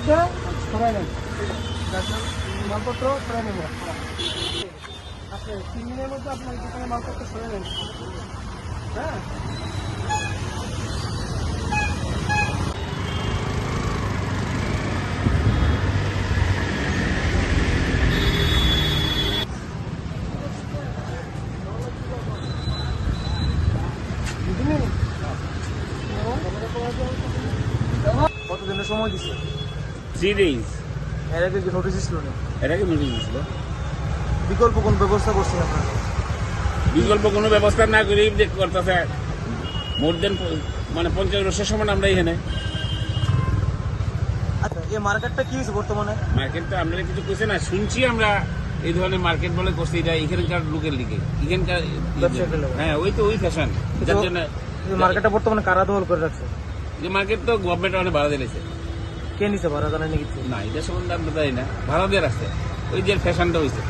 মধ্যে সরাই নেন, মালপত্র সরাই নেব। আচ্ছা 3 দিনের মধ্যে আপনার দোকানে মালপত্র সরাই নেন। হ্যাঁ, কতদিনের সময় দিচ্ছে? 3 days। এর আগে কি নোটিশ ছিল না? এর আগে নোটিশ দিয়েছিল। বিকল্প কোন ব্যবস্থা করছেন আপনারা? বিকল্প কোনো ব্যবস্থা না করে করতেছে মোর দেন মানে 50 বছর সমান আমরা এখানে। আচ্ছা, এই মার্কেটটা কি হয়েছে বর্তমানে? মার্কেটটা আমরা কিছু করছে না, শুনছি আমরা এই ধরনের মার্কেট বলে করছি, এটা এখানকার লোকের লিগে, এখানকার হ্যাঁ ওই ফ্যাশন, যার জন্য এই মার্কেটটা বর্তমানে কারা দখল করে রাখছে? যে মার্কেট তো গভর্নমেন্ট অনেক ভাড়া দিয়েছে। কে নিছে ভাড়া জানেন কিছু? না এটা সম্বন্ধে আমরা জানি না, ভাড়া দিয়ে রাখছে, ওই যে ফ্যাশনটা হয়েছে।